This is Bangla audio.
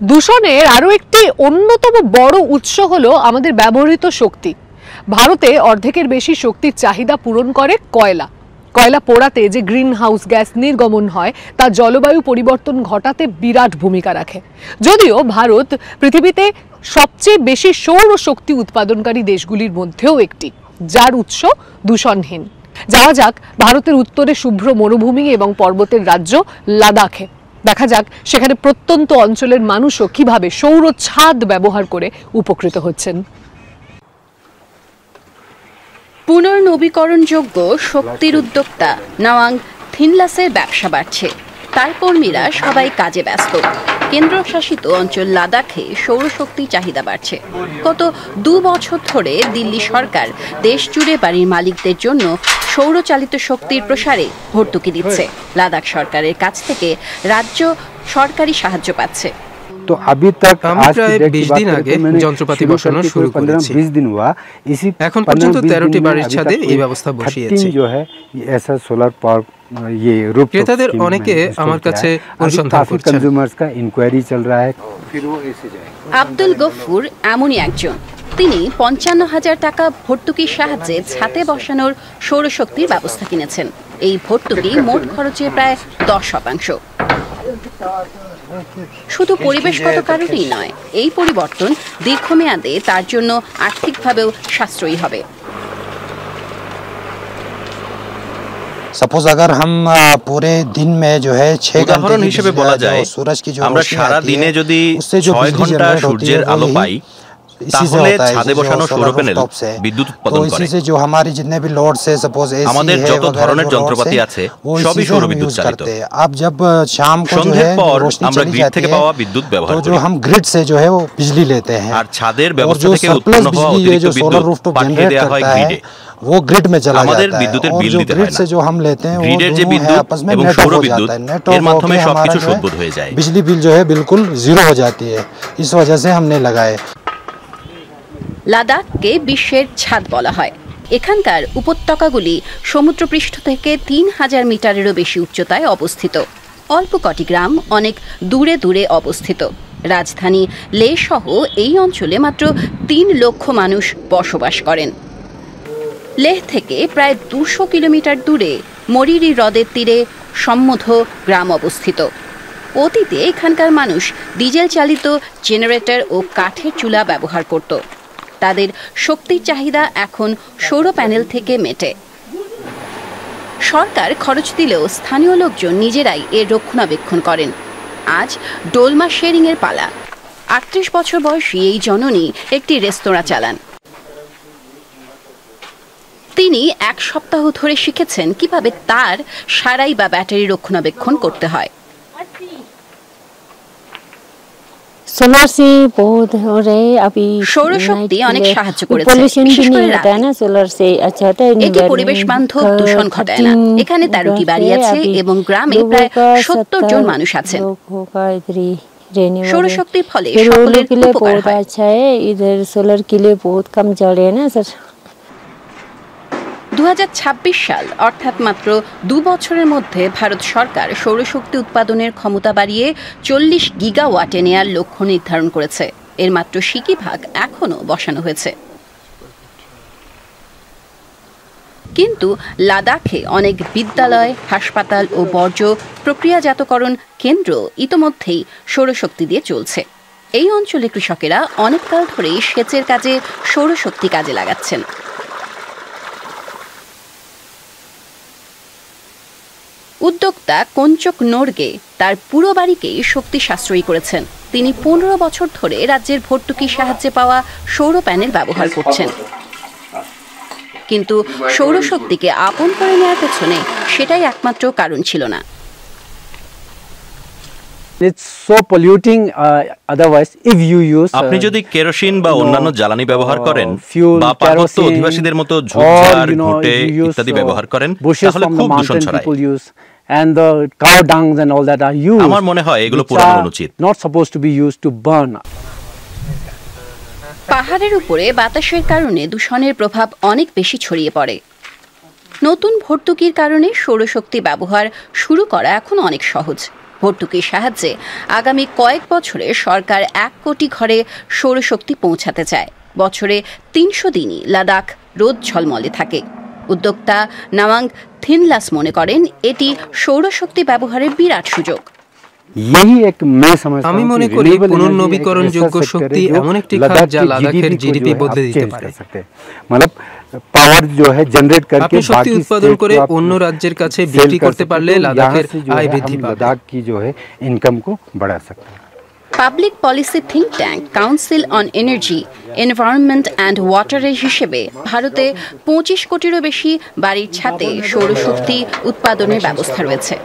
দূষণের আরো একটি অন্যতম বড় উৎস হলো আমাদের ব্যবহৃত শক্তি। ভারতে অর্ধেকের বেশি শক্তির চাহিদা পূরণ করে কয়লা। কয়লা পোড়াতে যে গ্রিন হাউস গ্যাস নির্গমন হয় তা জলবায়ু পরিবর্তন ঘটাতে বিরাট ভূমিকা রাখে। যদিও ভারত পৃথিবীতে সবচেয়ে বেশি সৌর শক্তি উৎপাদনকারী দেশগুলির মধ্যেও একটি, যার উৎস দূষণহীন। যাওয়া যাক ভারতের উত্তরে শুভ্র মরুভূমি এবং পর্বতের রাজ্য লাদাখে। দেখা যাক সেখানে প্রত্যন্ত অঞ্চলের মানুষও কিভাবে সৌর ছাদ ব্যবহার করে উপকৃত হচ্ছেন। পুনর্নবীকরণযোগ্য শক্তির উদ্যোক্তা নওয়াং থিনলাসের ব্যবসা বাড়ছে। তার কর্মীরা সবাই কাজে ব্যস্ত। কেন্দ্রশাসিত অঞ্চল লাদাখে সৌরশক্তির চাহিদা বাড়ছে। গত 2 বছর ধরে দিল্লি সরকার দেশ জুড়ে বাড়ির মালিকদের জন্য সৌরচালিত শক্তির প্রসারে ভর্তুকি দিচ্ছে। লাদাখ সরকারের কাছ থেকে রাজ্য সরকারি সাহায্য পাচ্ছে। तो अभी तक आज 20 दिन আগে যন্ত্রপাতি বসানো শুরু করেছি। 20 दिन हुआ इसी এখন পর্যন্ত 13টি বাড়ির ছাদে এই ব্যবস্থা বসিয়েছি। जो है ऐसा सोलर पावर ये रूफ ক্রেতাদের অনেকে আমার কাছে অনুসন্ধান করছেন। कंज्यूमर्स का इंक्वायरी चल रहा है। फिर वो ऐसे जाएगा। আব্দুল গফুর এমনই একজন। তিনি 55,000 টাকা ভর্তুকির সাহায্যে ছাদে বসানোর সৌরশক্তির ব্যবস্থা কিনেছেন। এই ভর্তুকি মোট খরচের প্রায় 10%। শুধু পরিবেশগত কারণেই নয়, এই পরিবর্তন দীর্ঘমেয়াদে তার জন্য আর্থিকভাবেও সাশ্রয়ী হবে। सपोज अगर हम पूरे दिन में जो है 6 উদাহরণ হিসেবে বলা যায় আমরা সারা দিনে যদি 6 ঘন্টা সূর্যের আলো পাই তাহলে ছাদে বসানো সৌর প্যানেল বিদ্যুৎ উৎপাদন করে। इसी से जो हमारी जितने भी लोड से सपोज एसी আমাদের যত ধরনের যন্ত্রপাতি আছে সবই সৌর বিদ্যুৎ চালিত। अब जब शाम को जो है আমরা গ্রিড থেকে পাওয়া বিদ্যুৎ ব্যবহার করি। तो जो हम ग्रिड से जो है वो बिजली लेते हैं। আর ছাদের ব্যবস্থা থেকে উৎপন্ন হওয়া অতিরিক্ত বিদ্যুৎ পাঠিয়ে দেওয়া হয় গ্রিডে। वो ग्रिड में चला আমাদের বিদ্যুতের বিল দিতে হয় না। से जो हम लेते हैं গ্রিডের যে বিদ্যুৎ এবং সৌর বিদ্যুৎ এর মাধ্যমে সবকিছু সুদবোধ হয়ে যায়। बिजली बिल जो है बिल्कुल जीरो हो जाती है। इस वजह से हमने लगाए। লাদাখকে বিশ্বের ছাদ বলা হয়। এখানকার উপত্যকাগুলি সমুদ্রপৃষ্ঠ থেকে 3000 মিটারেরও বেশি উচ্চতায় অবস্থিত। অল্প কটি গ্রাম অনেক দূরে দূরে অবস্থিত। রাজধানী লে সহ এই অঞ্চলে মাত্র 3 লক্ষ মানুষ বসবাস করেন। লেহ থেকে প্রায় 200 কিলোমিটার দূরে মরিরি হ্রদের তীরে সম্মধ গ্রাম অবস্থিত। অতীতে এখানকার মানুষ ডিজেল চালিত জেনারেটর ও কাঠের চুলা ব্যবহার করত। তাদের শক্তির চাহিদা এখন সৌর প্যানেল থেকে মেটে। সরকার খরচ দিলেও স্থানীয় লোকজন নিজেরাই এর রক্ষণাবেক্ষণ করেন। আজ ডোলমা শেরিং এর পালা। 38 বছর বয়সী এই জননী একটি রেস্তোরাঁ চালান। তিনি 1 সপ্তাহ ধরে শিখেছেন কিভাবে তার সারাই বা ব্যাটারি রক্ষণাবেক্ষণ করতে হয়। सोलर से बहुत हो रहे अभी সৌরশক্তি অনেক সাহায্য করেছে। পলিউশন भी नहीं होता है ना सोलर से। अच्छा होता है। এটি পরিবেশ বান্ধব, দূষণ ঘটায় না। এখানে 13টি বাড়ি আছে এবং গ্রামে প্রায় 70 জন মানুষ আছেন। সৌরশক্তির ফলে সকলের উপকার হয়। अच्छा है इधर सोलर के लिए बहुत कम जल रहे हैं ना सर। 2026 সাল অর্থাৎ মাত্র 2 বছরের মধ্যে ভারত সরকার সৌরশক্তি উৎপাদনের ক্ষমতা বাড়িয়ে 40 গিগাওয়াটে নেয়ার লক্ষ্য নির্ধারণ করেছে। এর মাত্র সিকি ভাগ এখনো বসানো হয়েছে। কিন্তু লাদাখে অনেক বিদ্যালয়, হাসপাতাল ও বর্জ্য প্রক্রিয়াজাতকরণ কেন্দ্র ইতোমধ্যেই সৌরশক্তি দিয়ে চলছে। এই অঞ্চলে কৃষকেরা অনেককাল ধরেই সেচের কাজে সৌরশক্তি কাজে লাগাচ্ছেন। উদ্যোক্তা কঞ্চক নোরগে তার পুরো বাড়িকেই শক্তি সাশ্রয়ী করেছেন। তিনি 15 বছর ধরে রাজ্যের ভর্তুকির সাহায্যে পাওয়া সৌর প্যানেল ব্যবহার করছেন। কিন্তু সৌরশক্তিকে আপন করে নেওয়ার পেছনে সেটাই একমাত্র কারণ ছিল না। It's so polluting otherwise if you use আপনি যদি কেরোসিন বা অন্যান্য জ্বালানি ব্যবহার করেন বা পার্বত্য অধিবাসীদের মতো ঝোপঝাড়, ঘুঁটে ইত্যাদি ব্যবহার করেন তাহলে খুব দূষণ ছড়ায়। and the cow dungs and all that are used. আমার মনে হয় এগুলো পোড়ানো উচিত। Not supposed to be used to burn. পাহাড়ের উপরে বাতাসের কারণে দূষণের প্রভাব অনেক বেশি ছড়িয়ে পড়ে। নতুন ভর্তুকির কারণে সৌরশক্তি ব্যবহার শুরু করা এখন অনেক সহজ। ভর্তুকির সাহায্যে আগামী কয়েক বছরে সরকার 1 কোটি ঘরে সৌরশক্তি পৌঁছাতে চায়। বছরে 300 দিনই লাদাখ রোদ ঝলমলে থাকে। উদ্যোক্তা নাওয়াং থিনলাস মনে করেন এটি সৌরশক্তি ব্যবহারের বিরাট সুযোগ। আমি মনে করি পুনর্নবীকরণযোগ্য শক্তি এমন একটি খাত যা লাদাখের জিডিপি বদলে দিতে পারে। আপনি শক্তি উৎপাদন করে অন্য রাজ্যের কাছে বিক্রি করতে পারলে লাদাখের আয় বৃদ্ধি পাবে। Public policy think tank council on energy, environment and ওয়াটারের হিসেবে ভারতে 25 কোটিরও বেশি বাড়ির ছাদে সৌরশক্তি উৎপাদনের ব্যবস্থা রয়েছে।